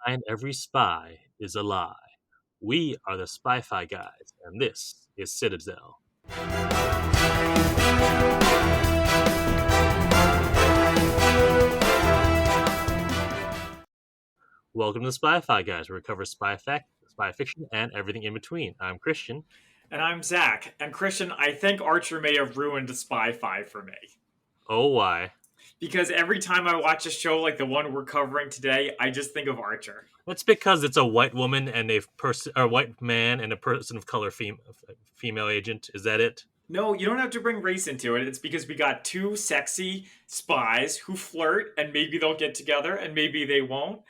and every spy is a lie. We are the Spy-Fi guys, and this is Citadel. Welcome to the Spy-Fi guys, where we cover spy fiction, and everything in between. I'm Christian. And I'm Zach. And Christian, I think Archer may have ruined Spy-Fi for me. Oh, why? Because every time I watch a show like the one we're covering today, I just think of Archer. That's because it's a white woman and a white man and a person of color female agent. Is that it? No, you don't have to bring race into it. It's because we got two sexy spies who flirt, and maybe they'll get together, and maybe they won't.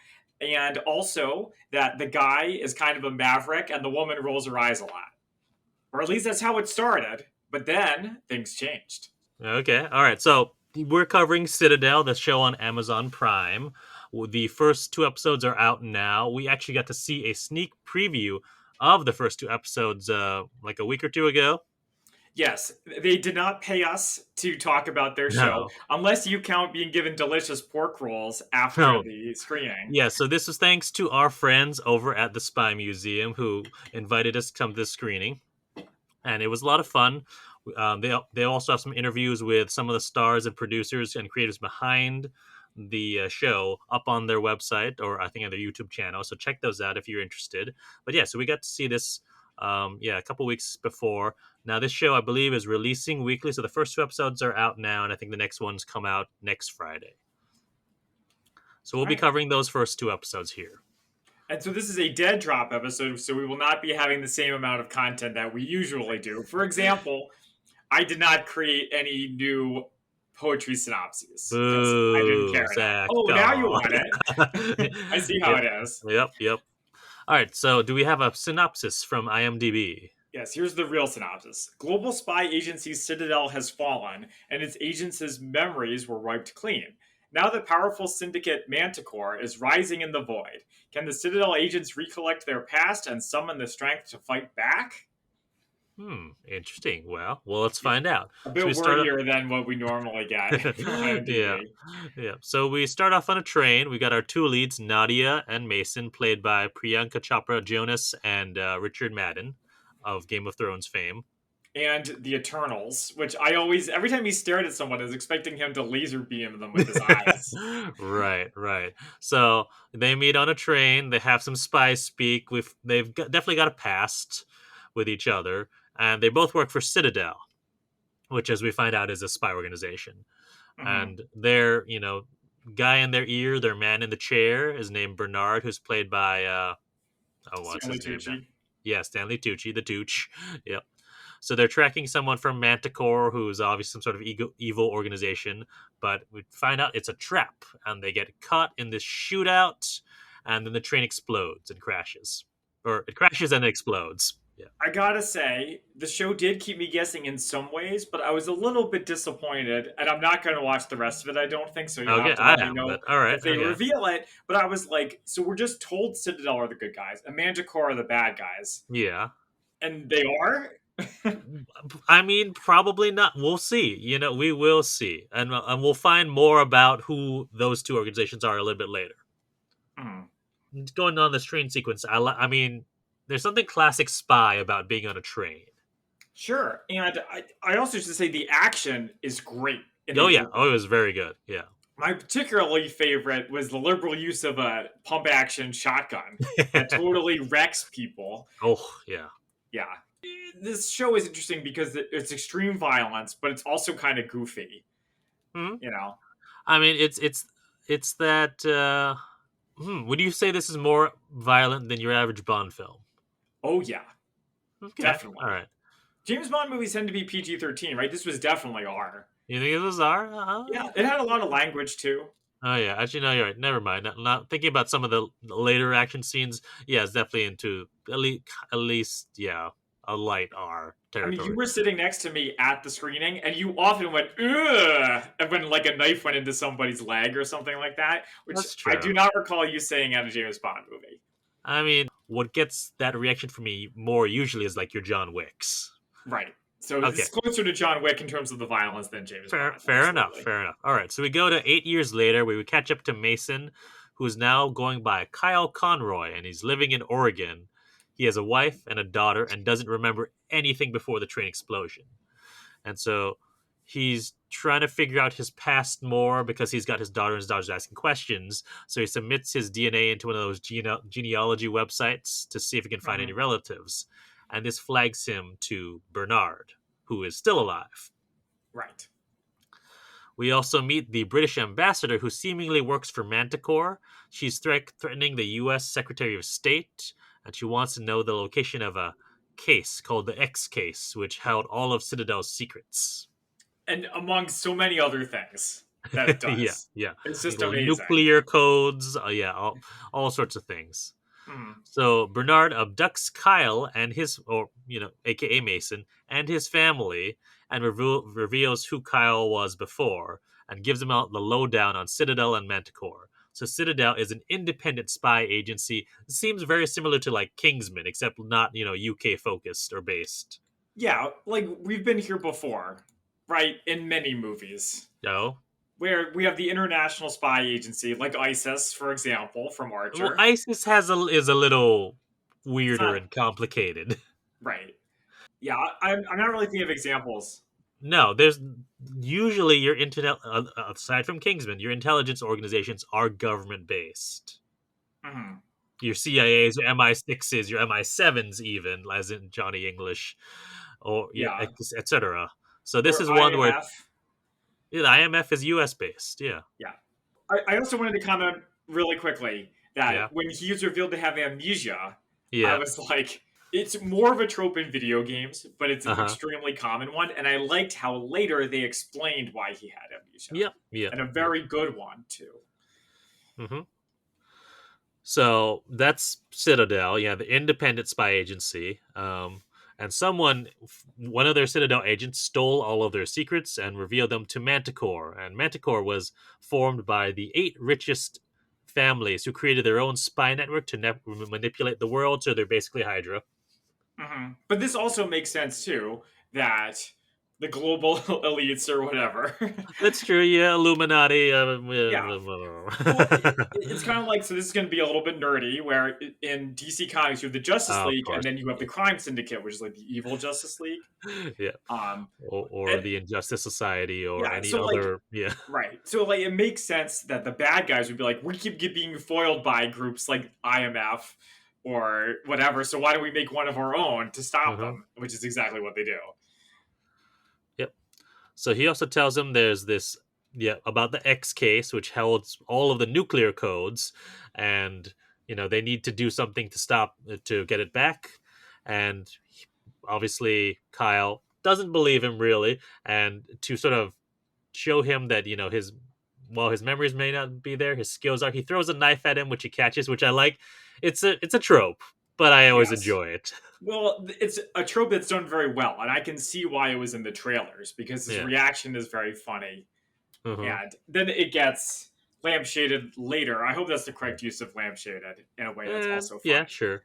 And also that the guy is kind of a maverick, and the woman rolls her eyes a lot. Or at least that's how it started. But then things changed. Okay, all right. So we're covering Citadel, the show on Amazon Prime. The first two episodes are out now. We actually got to see a sneak preview of the first two episodes like a week or two ago. Yes, they did not pay us to talk about their show, unless you count being given delicious pork rolls after the screening. Yeah, so this was thanks to our friends over at the Spy Museum who invited us to come to the screening. And it was a lot of fun. They also have some interviews with some of the stars and producers and creators behind the show up on their website, or I think on their YouTube channel. So check those out if you're interested. But yeah, so we got to see this a couple weeks before. Now this show, I believe, is releasing weekly. So the first two episodes are out now, and I think the next ones come out next Friday. So we'll be covering those first two episodes here. And so this is a dead drop episode, so we will not be having the same amount of content that we usually do. For example, I did not create any new poetry synopses. Boo, I didn't care. Zach, now you want it. I see how it is. Yep. All right, so do we have a synopsis from IMDb? Yes, here's the real synopsis. Global spy agency Citadel has fallen, and its agents' memories were wiped clean. Now that powerful syndicate Manticore is rising in the void, can the Citadel agents recollect their past and summon the strength to fight back? Interesting. Well, let's find out. A bit wordier than what we normally get. Yeah. So we start off on a train. We got our two leads, Nadia and Mason, played by Priyanka Chopra Jonas and Richard Madden of Game of Thrones fame. And the Eternals, which I always, every time he stared at someone, I was expecting him to laser beam them with his eyes. Right. So they meet on a train. They have some spies speak. They've definitely got a past with each other. And they both work for Citadel, which, as we find out, is a spy organization. Mm-hmm. And their, guy in their ear, their man in the chair, is named Bernard, who's played by, what's Stanley his name? Tucci. Yeah, Stanley Tucci, the Tooch. Yep. So they're tracking someone from Manticore, who's obviously some sort of evil organization. But we find out it's a trap, and they get caught in this shootout, and then the train explodes and crashes. Or it crashes and it explodes. Yeah. I gotta say, the show did keep me guessing in some ways, but I was a little bit disappointed, and I'm not going to watch the rest of it, I don't think, so you'll have to let me know if they reveal it. But I was like, so we're just told Citadel are the good guys, and Manticore are the bad guys. Yeah. And they are? I mean, probably not. We'll see. We will see. And we'll find more about who those two organizations are a little bit later. Going on this train sequence, I mean... There's something classic spy about being on a train. Sure. And I also should say the action is great. It was very good. Yeah. My particularly favorite was the liberal use of a pump-action shotgun that totally wrecks people. Oh, yeah. Yeah. This show is interesting because it's extreme violence, but it's also kind of goofy. I mean, it's that... would you say this is more violent than your average Bond film? Oh, yeah. Okay. Definitely. All right. James Bond movies tend to be PG-13, right? This was definitely R. You think it was R? Yeah, it had a lot of language, too. Oh, yeah. Actually, no, you're right. Never mind. Not thinking about some of the later action scenes. Yeah, it's definitely into at least a light R territory. I mean, you were sitting next to me at the screening, and you often went, ugh, and when like a knife went into somebody's leg or something like that, which I do not recall you saying at a James Bond movie. I mean, what gets that reaction from me more usually is like your John Wicks. Right. So it's closer to John Wick in terms of the violence than James Bond. Fair enough. All right, so we go to 8 years later, where we catch up to Mason, who is now going by Kyle Conroy, and he's living in Oregon. He has a wife and a daughter and doesn't remember anything before the train explosion. And so he's trying to figure out his past more because he's got his daughter and his daughter's asking questions. So he submits his DNA into one of those genealogy websites to see if he can find any Mhm. relatives. And this flags him to Bernard, who is still alive. Right. We also meet the British ambassador who seemingly works for Manticore. She's threatening the U.S. Secretary of State, and she wants to know the location of a case called the X case, which held all of Citadel's secrets. And among so many other things that it Yeah, does. yeah. It's just amazing. Nuclear codes, yeah, all sorts of things. Mm. So Bernard abducts Kyle and his, or AKA Mason, and his family, and reveals who Kyle was before, and gives him out the lowdown on Citadel and Manticore. So Citadel is an independent spy agency. It seems very similar to like Kingsman, except not UK focused or based. Yeah, like we've been here before, right? In many movies. No, Where we have the international spy agency, like ISIS, for example, from well, Archer. ISIS is a little It's weirder not and complicated. right. Yeah, I'm not really thinking of examples. No, there's usually your internet aside from Kingsman, your intelligence organizations are government based. Mhm. Your CIAs, your MI6s, your MI7s, even as in Johnny English, or yeah, Yeah, etc. So this or is one where IMF. the IMF is US based. Yeah, Yeah. I also wanted to comment really quickly that yeah, when he is revealed to have amnesia, I yeah. was like, it's more of a trope in video games, but it's Uh an huh. extremely common one. And I liked how later they explained why he had amnesia, Yep. Yep. and a Yep. very good one, too. hmm So that's Citadel, yeah, the independent spy agency. And one of their Citadel agents, stole all of their secrets and revealed them to Manticore. And Manticore was formed by the 8 richest families who created their own spy network to manipulate the world. So they're basically Hydra. But this also makes sense, too, that the global elites or whatever. That's true, yeah, Illuminati. Yeah. Well, it's kind of like, so this is going to be a little bit nerdy, where in DC Comics you have the Justice Of League, and course, then you have the yeah, Crime Syndicate, which is like the evil Justice League. yeah, Um, or and the Injustice Society or yeah, any so like, other, yeah. right, so like it makes sense that the bad guys would be like, we keep being foiled by groups like IMF or whatever, so why don't we make one of our own to stop Uh-huh. them? Which is exactly what they do. Yep. So he also tells him there's this, yeah, about the X case, which holds all of the nuclear codes, and they need to do something to stop to get it back. And obviously, Kyle doesn't believe him really, and to sort of show him that his while his memories may not be there, his skills are. He throws a knife at him, which he catches, which I like. It's a trope, but I always Yes. enjoy it. Well, it's a trope that's done very well, and I can see why it was in the trailers because his Yeah. reaction is very funny. Uh-huh. And then it gets lampshaded later. I hope that's the correct use of lampshaded in a way that's also Yeah, funny. sure.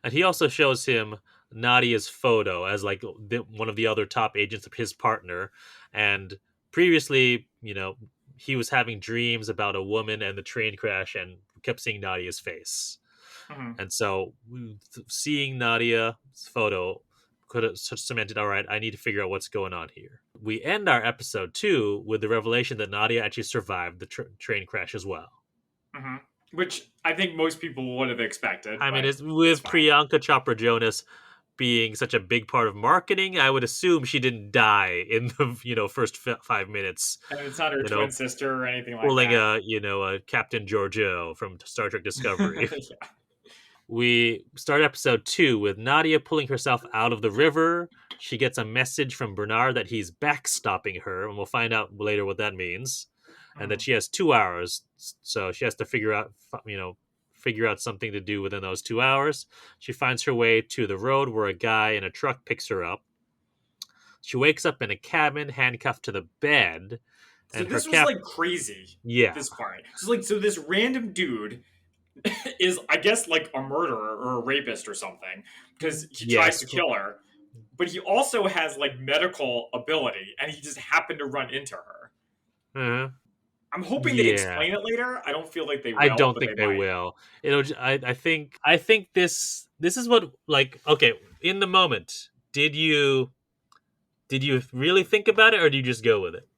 And he also shows him Nadia's photo as like one of the other top agents of his partner. And previously, he was having dreams about a woman and the train crash and kept seeing Nadia's face. Mhm. And so seeing Nadia's photo could have cemented, all right, I need to figure out what's going on here. We end our episode 2 with the revelation that Nadia actually survived the train crash as well. Mhm. Which I think most people would have expected, I mean, but it's it's with fine. Priyanka Chopra Jonas being such a big part of marketing, I would assume she didn't die in the first 5 minutes. And it's not her You know, twin sister or anything like pulling that. a Captain Georgiou from Star Trek Discovery. Yeah. We start episode 2 with Nadia pulling herself out of the river. She gets a message from Bernard that he's backstopping her, and we'll find out later what that means. And that Mhm. she has 2 hours, so she has to figure out something to do within those 2 hours. She finds her way to the road where a guy in a truck picks her up. She wakes up in a cabin, handcuffed to the bed, So and her this was cap. like crazy. Yeah. This part. So this random dude is, I guess, like a murderer or a rapist or something because he tries Yes. to kill her, but he also has like medical ability, and he just happened to run into her. Uh-huh. I'm hoping they Yeah, explain it later. I don't feel like they I will, don't but they think they might. will. I think this is what, like, okay, in the moment, did you really think about it, or do you just go with it?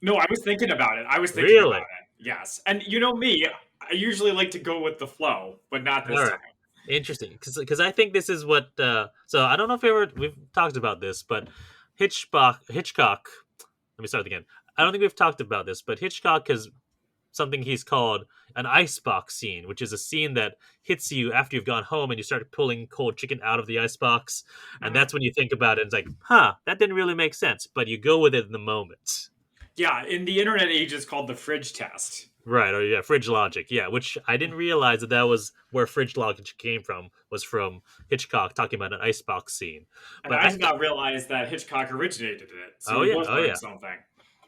No, I was thinking about it. I was thinking about Really? it. Yes. And you know me, I usually like to go with the flow, but not All this right. time. Interesting, because I think this is what. So I don't know if we've talked about this, but Hitchcock. Let me start again. I don't think we've talked about this, but Hitchcock has something he's called an icebox scene, which is a scene that hits you after you've gone home and you start pulling cold chicken out of the icebox, and Mhm. that's when you think about it. And it's like, huh, that didn't really make sense, but you go with it in the moment. Yeah, in the internet age, it's called the fridge test. Right, or yeah, fridge logic. Yeah, which I didn't realize that was where fridge logic came from, was from Hitchcock talking about an icebox scene. And But I I did th- not realize that Hitchcock originated it. So oh we yeah, both oh learned yeah. something.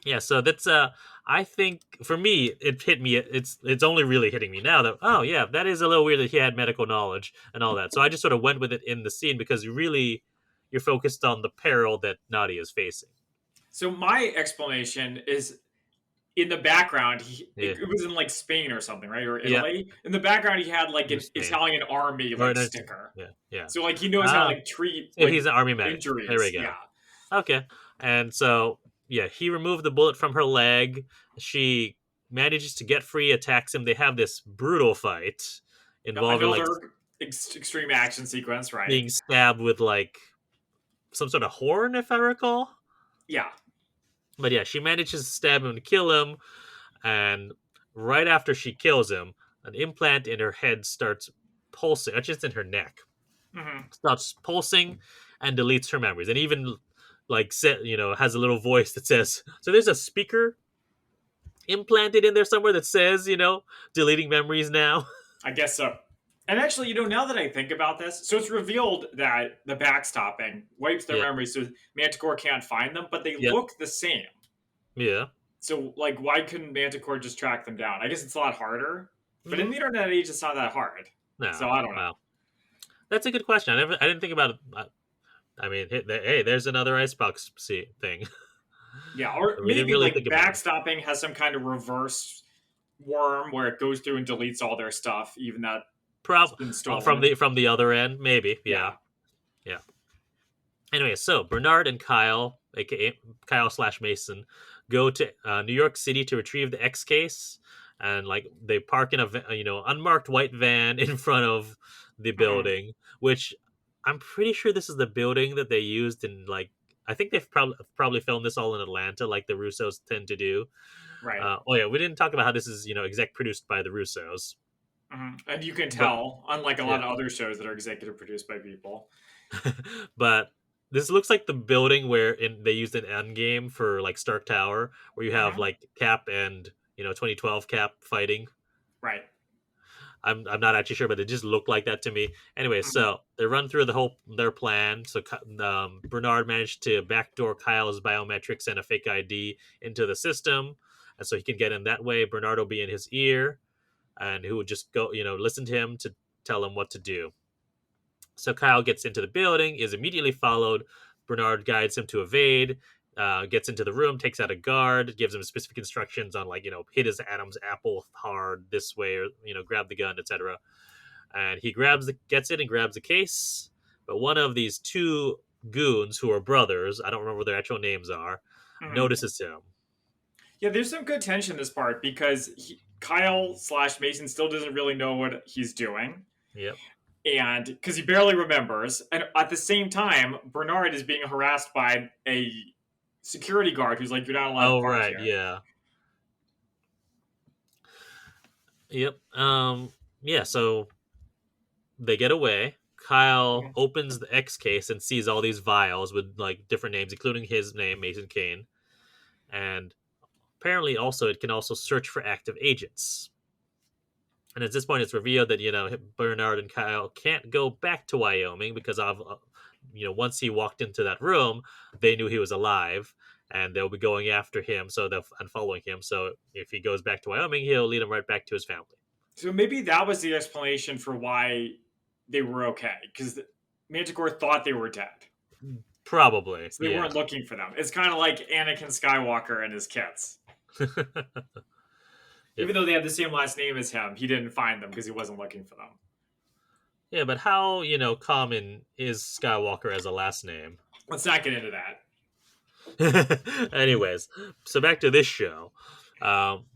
Yeah, so that's I think for me it hit me, it's only really hitting me now that, oh yeah, that is a little weird that he had medical knowledge and all that. So I just sort of went with it in the scene because you're focused on the peril that Nadia is facing. So my explanation is in the background, Yeah. it was in like Spain or something, right? Or Yeah, Italy. In the background, he had like New an Spain. Italian army Or like no, sticker. yeah, yeah. So like he knows how to Ah, like treat so like he's an army medic. There we injuries. Yeah. go. Okay. And so, yeah, he removed the bullet from her leg. She manages to get free, attacks him. They have this brutal fight Yep, involving like another extreme action sequence, right? being stabbed with like some sort of horn, if I recall. Yeah. But yeah, she manages to stab him to kill him, and right after she kills him, an implant in her head starts pulsing, just in her neck, Hmm. starts pulsing and deletes her memories, and even like has a little voice that says, "So there's a speaker implanted in there somewhere that says, deleting memories now." I guess so. And actually, now that I think about this, so it's revealed that the backstopping wipes their Yeah. memories so Manticore can't find them, but they Yep. look the same. Yeah. So, like, why couldn't Manticore just track them down? I guess it's a lot harder, but in Mm, the internet age, it's not that hard. So no. I don't know. Wow. That's a good question. I didn't think about it. I mean, hey, there's another icebox thing. Yeah, or We didn't maybe really like think about it. backstopping has some kind of reverse worm where it goes through and deletes all their stuff, even that's been From stolen. the other end, maybe. Yeah, Yeah. yeah. Anyway, so Bernard and Kyle, aka Kyle slash Mason, go to New York City to retrieve the X case, and like they park in a unmarked white van in front of the Hmm. building, which I'm pretty sure this is the building that they used in like. I think they've probably filmed this all in Atlanta, like the Russos tend to do. Right. Oh yeah, we didn't talk about how this is exec produced by the Russos, Hmm. And you can but tell, unlike a yeah, lot of other shows that are executive produced by people. but this looks like the building where they used an Endgame for like Stark Tower, where you have Hmm. like Cap and 2012 Cap fighting. Right. I'm not actually sure, but it just looked like that to me. Anyway, Mhm. so they run through their plan. So Bernard managed to backdoor Kyle's biometrics and a fake ID into the system, and so he can get in that way. Bernard will be in his ear, and who would just go listen to him to tell him what to do. So Kyle gets into the building, is immediately followed. Bernard guides him to evade, gets into the room, takes out a guard, gives him specific instructions on like, hit his Adam's apple hard this way, or grab the gun, etc. And he gets it and grabs the case. But one of these two goons who are brothers, I don't remember what their actual names are, Mhm. notices him. Yeah, there's some good tension in this part because Kyle slash Mason still doesn't really know what he's doing, Yep. and because he barely remembers, and at the same time, Bernard is being harassed by a security guard who's like, "You're not allowed to Oh park right, here." yeah. Yep. Yeah, so they get away. Kyle Mhm. opens the X case and sees all these vials with like different names, including his name, Mason Kane. And apparently, also it can also search for active agents. And at this point, it's revealed that Bernard and Kyle can't go back to Wyoming because of once he walked into that room, they knew he was alive, and they'll be going after him. And following him. So if he goes back to Wyoming, he'll lead him right back to his family. So maybe that was the explanation for why they were okay, because Manticore thought they were dead, Probably, so they yeah. weren't looking for them. It's kind of like Anakin Skywalker and his kids. Yeah, Even though they had the same last name as him, he didn't find them because he wasn't looking for them. yeah, but how common is Skywalker as a last name? Let's not get into that. Anyways, so back to this show. Um,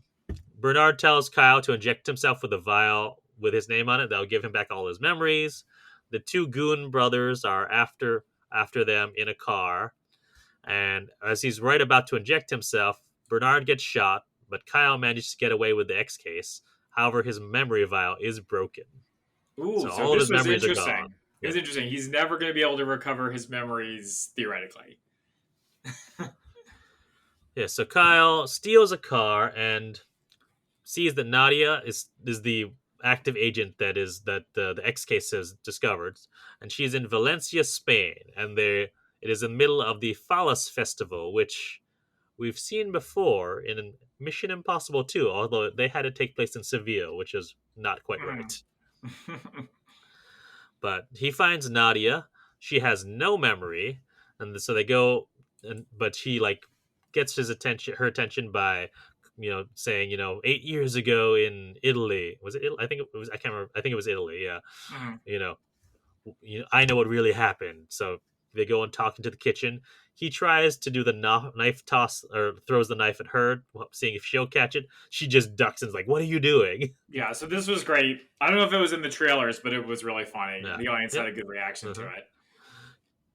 Bernard tells Kyle to inject himself with a vial with his name on it. That'll give him back all his memories. The two Goon brothers are after them in a car, and as he's right about to inject himself, Bernard gets shot, but Kyle manages to get away with the X case. However, his memory vial is broken, Ooh, so so all of this his was memories are gone. interesting. It Yeah, was interesting. He's never going to be able to recover his memories theoretically. yeah. So Kyle steals a car and sees that Nadia is the active agent that the X case has discovered, and she's in Valencia, Spain, and it is in the middle of the Fallas Festival, which we've seen before in Mission Impossible 2, although they had it take place in Seville, which is not quite Mm. right. But he finds Nadia. She has no memory, and so they go, but she like gets her attention by saying 8 years ago in Italy, was it Italy? I think it was, I can't remember, I think it was Italy, yeah. Mm. you know I know what really happened. So they go and talk into the kitchen. He tries to do the knife toss, or throws the knife at her, seeing if she'll catch it. She just ducks and is like, "What are you doing?" Yeah, so this was great. I don't know if it was in the trailers, but it was really funny. Yeah. The audience Yep. had a good reaction to Uh-huh. it.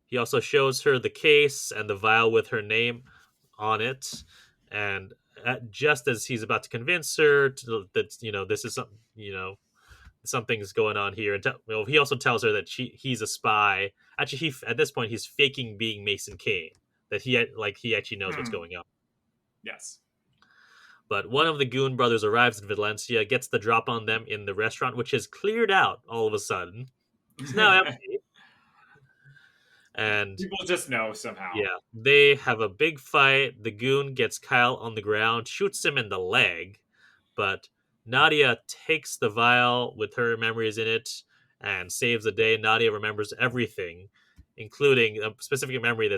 He also shows her the case and the vial with her name on it, and just as he's about to convince her that this is something, something's going on here, and he also tells her that he's a spy. Actually, at this point he's faking being Mason Kane, that he actually knows what's Mm. going on. Yes. But one of the Goon brothers arrives in Valencia, gets the drop on them in the restaurant, which has cleared out all of a sudden. It's now empty, and People just know somehow. yeah, they have a big fight. The Goon gets Kyle on the ground, shoots him in the leg, but Nadia takes the vial with her memories in it and saves the day. Nadia remembers everything, including a specific memory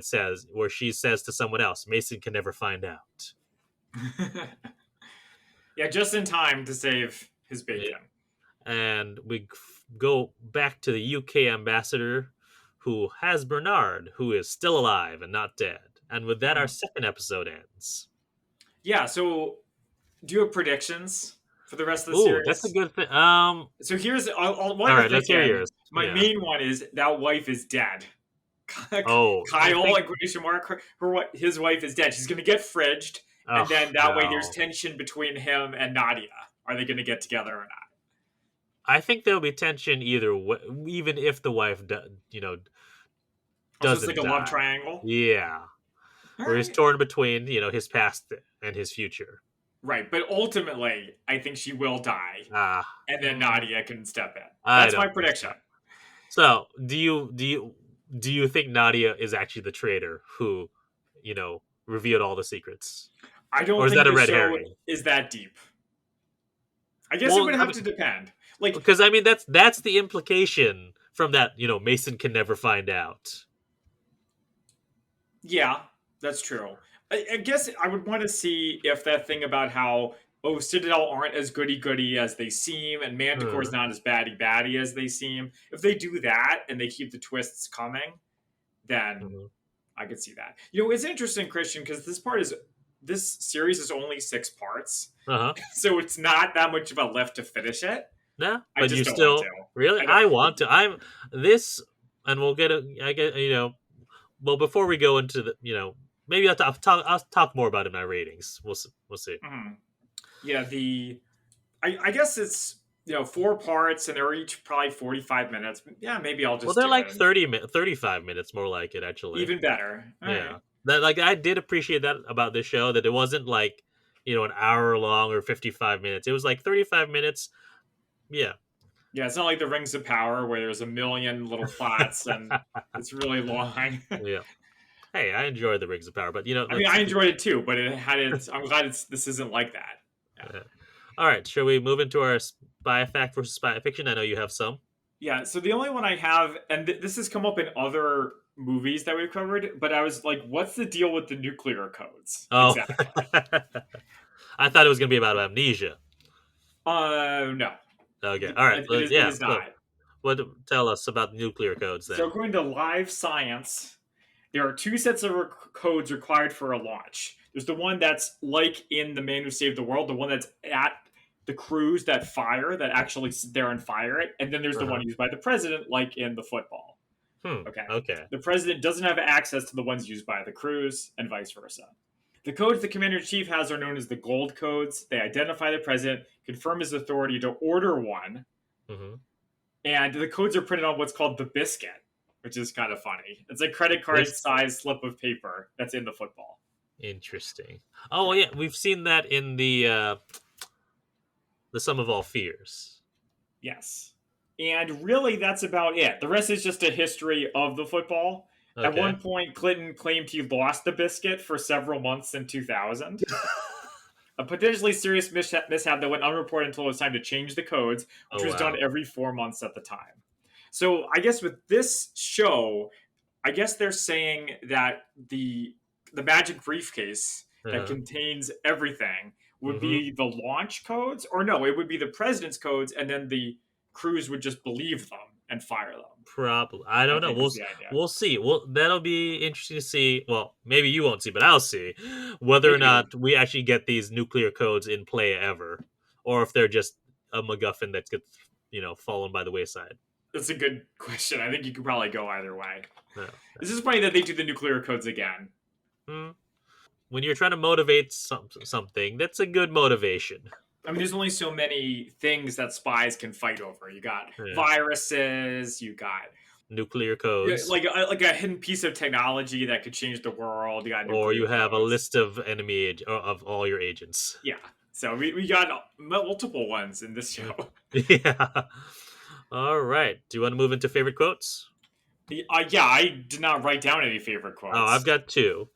where she says to someone else, Mason can never find out. Yeah, just in time to save his Yeah. bacon. And we go back to the UK ambassador, who has Bernard, who is still alive and not dead. And with that, our Mm. second episode ends. Yeah, so do you have predictions for the rest of the Ooh, that's a series? good thing. So here's All one to right, think let's hear in. yours. My Yeah. main one is that wife is dead. Oh, I Kyle, think. like quotation mark, his wife is dead. She's gonna get fridged, and Oh then that way there's no. tension between him and Nadia. Are they gonna get together or not? I think there'll be tension either way, even if the wife, Also, it's like doesn't a love die. triangle. Yeah, All where he's right. torn between his past and his future. Right, but ultimately, I think she will die, Ah, and then Nadia can step in. I That's my don't think prediction. so. So, do you think Nadia is actually the traitor who, revealed all the secrets, I or don't is think that a the red show herring? is that deep. I guess it Well, would I have mean, to depend. Like, because I mean that's the implication from that. Mason can never find out. yeah, that's true. I guess I would want to see if that thing about how Citadel aren't as goody goody as they seem, and Manticore's Hmm. not as batty batty as they seem. If they do that and they keep the twists coming, then Mhm. I could see that. It's interesting, Christian, because this series is only 6 parts, Uh-huh. so it's not that much of a lift to finish it. Yeah, I but you just don't want to. still really. I don't. I want to. I'm this, and we'll get a. I get Well, before we go into maybe I'll talk more about it in my ratings. We'll see. Mhm. Yeah, I guess it's 4 parts and they're each probably 45 minutes. Yeah, maybe I'll Well, just they're do like it. 35 minutes more like it actually. Even better. All Yeah, right. that like I did appreciate that about this show, that it wasn't like an hour long or 55 minutes. It was like 35 minutes. Yeah. Yeah, it's not like the Rings of Power where there's a million little plots and it's really long. Yeah. Hey, I enjoy the Rings of Power, but I mean, I let's. enjoyed it too, but it had its. I'm glad this isn't like that. Yeah. All right, shall we move into our spy fact versus spy fiction? I know you have some. Yeah. So the only one I have, and this has come up in other movies that we've covered, but I was like, what's the deal with the nuclear codes Oh, exactly? I thought it was gonna be about amnesia. No, Okay, it, all right, it yeah. is So, not. what tell us about nuclear codes So then? according to Live Science, there are two sets of codes required for a launch. There's the one that's like in The Man Who Saved the World, the one that's at the crews that fire, that actually sit there and fire it. And then there's Uh the one huh. used by the president, like in the football. Hmm. Okay. Okay. The president doesn't have access to the ones used by the crews, and vice versa. The codes the commander in chief has are known as the gold codes. They identify the president, confirm his authority to order one, Mm-hmm. and the codes are printed on what's called the biscuit, which is kind of funny. It's a credit card Biscuit. size slip of paper that's in the football. Interesting. Oh well, Yeah. yeah, we've seen that in the Sum of All Fears. Yes. And really, that's about it. The rest is just a history of the football. At Okay. one point, Clinton claimed he lost the biscuit for several months in 2000. A potentially serious mishap that went unreported until it was time to change the codes, which Oh was done wow. every 4 months at the time. So I guess with this show, I guess they're saying that the magic briefcase that Uh-huh. contains everything would Mm-hmm. be the launch codes, or no, it would be the president's codes, and then the crews would just believe them and fire them. Probably. I I don't know. think is the idea. We'll see. Well, that'll be interesting to see. Well, maybe you won't see, but I'll see whether or Maybe not we actually get these nuclear codes in play ever, or if they're just a MacGuffin that gets fallen by the wayside. that's a good question. I think you could probably go either way. No. This is funny that they do the nuclear codes again. Hmm. When you're trying to motivate something, that's a good motivation. I mean, there's only so many things that spies can fight over. You got Yeah. viruses, you got Nuclear codes, like a hidden piece of technology that could change the world. You got or nuclear you have a codes. list of of all your agents. Yeah. So we got multiple ones in this Yeah. show. Yeah. All right. Do you want to move into favorite quotes? Yeah, I did not write down any favorite Oh, I've quotes. got two.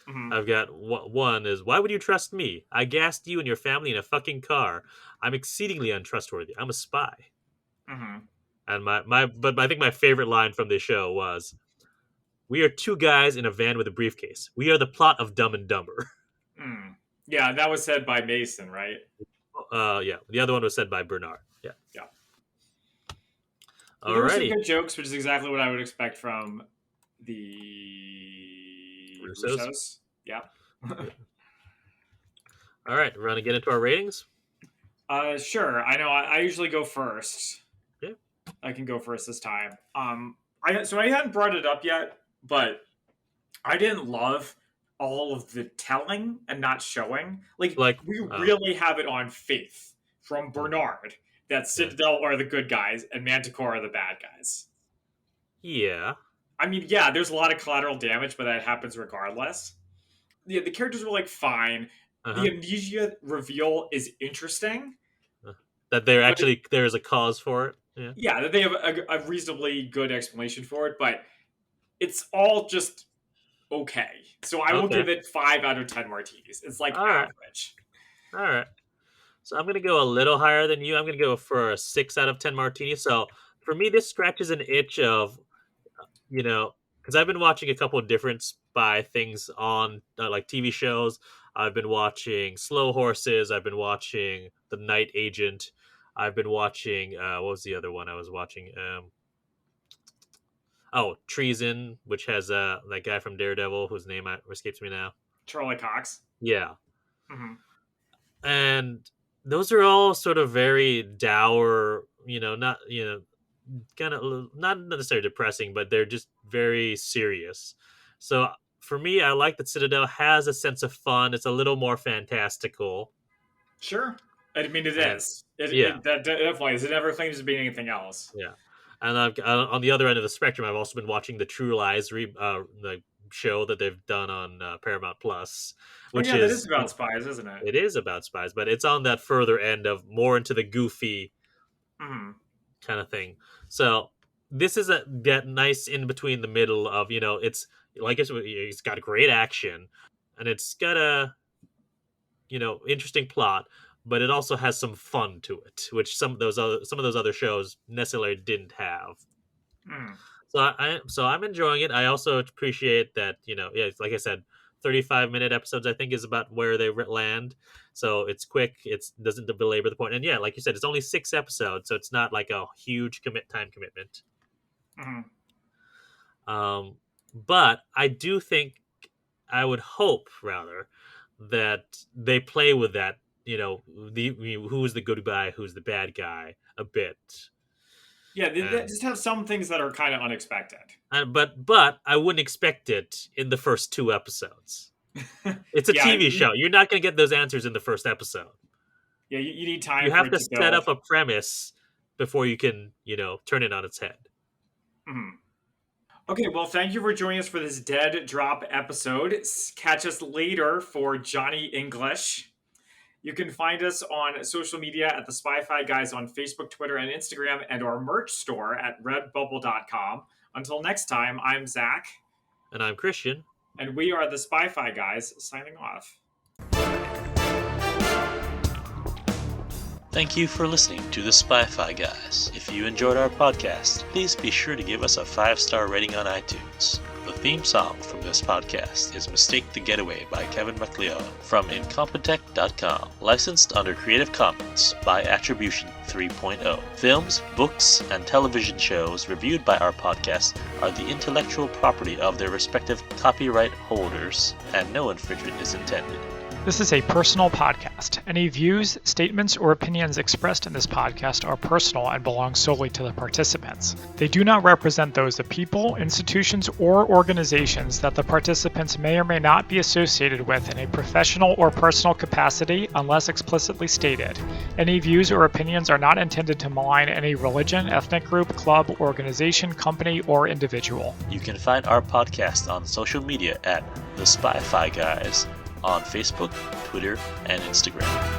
Hmm. I've got one is why would you trust me? I gassed you and your family in a fucking car. I'm exceedingly untrustworthy. I'm a spy. Hmm. And but I think my favorite line from this show was we are two guys in a van with a briefcase. We are the plot of Dumb and Dumber. Mm. Yeah, that was said by Mason, right? Yeah. The other one was said by Bernard. Yeah. Yeah. So there were some Alrighty. good jokes, which is exactly what I would expect from the Russo's. Russos. Yeah. Yeah. All right. We're gonna get into our ratings. Sure. I know. I usually go first. Yeah. I can go first this time. I hadn't brought it up yet, but I didn't love all of the telling and not showing. Like Like. we Oh. really have it on faith from Hmm. Bernard that Yeah. Citadel are the good guys and Manticore are the bad guys. Yeah. I mean, yeah, there's a lot of collateral damage, but that happens regardless. Yeah, the characters were like fine. Uh The huh. amnesia reveal is interesting, That there but actually there is a cause for it. Yeah. yeah, that they have a reasonably good explanation for it, but it's all just okay. So I will Okay. give it 5 out of 10 martinis. It's like All right. average. All right. So I'm gonna go a little higher than you. I'm gonna go for a 6 out of 10 martini. So for me, this scratches an itch of because I've been watching a couple of different spy things on like TV shows. I've been watching Slow Horses. I've been watching The Night Agent. I've been watching what was the other one I was watching? Oh, Treason, which has that guy from Daredevil whose name escapes me now. Charlie Cox. Yeah, Hmm. and those are all sort of very dour. Not kind of not necessarily depressing, but they're just very serious. So for me, I like that Citadel has a sense of fun. It's a little more fantastical, Sure. I mean, it and is. yeah, That definitely is. It never claims to be anything else. yeah. And on the other end of the spectrum, I've also been watching the True Lies the show that they've done on Paramount Plus, Oh which yeah, that is is about spies, isn't it? it is about spies, but it's on that further end of more into the goofy Hmm. kind of thing. So this is a get nice in between the middle of it's like it's got great action and it's got a interesting plot, but it also has some fun to it, which some of those other shows necessarily didn't have. Mm. So I'm enjoying it. I also appreciate that yeah, it's like I said, 35-minute episodes I think is about where they land. So it's quick. It doesn't belabor the point. And yeah, like you said, it's only 6 episodes, so it's not like a huge time commitment. Mhm. But I do think, I would hope rather, that they play with that. Who's the good guy, who's the bad guy, a bit. Yeah, they And just have some things that are kind of unexpected. but I wouldn't expect it in the first 2 episodes. It's a Yeah, TV show. You're not going to get those answers in the first episode. yeah, you need You time for have it to to set build. up a premise before you can, turn it on its head. Mhm. Okay, well, thank you for joining us for this Dead Drop episode. Catch us later for Johnny English. You can find us on social media at the Spy-Fi Guys on Facebook, Twitter, and Instagram, and our merch store at redbubble.com. Until next time, I'm Zach. And I'm Christian. And we are the Spy-Fi Guys, signing off. Thank you for listening to the Spy-Fi Guys. If you enjoyed our podcast, please be sure to give us a 5-star rating on iTunes. The theme song from this podcast is Mistake the Getaway by Kevin MacLeod from Incompetech.com. Licensed under Creative Commons by Attribution 3.0. Films, books, and television shows reviewed by our podcast are the intellectual property of their respective copyright holders, and no infringement is intended. This is a personal podcast. Any views, statements, or opinions expressed in this podcast are personal and belong solely to the participants. They do not represent those of people, institutions, or organizations that the participants may or may not be associated with in a professional or personal capacity unless explicitly stated. Any views or opinions are not intended to malign any religion, ethnic group, club, organization, company, or individual. You can find our podcast on social media at The Spy-Fi Guys on Facebook, Twitter, and Instagram.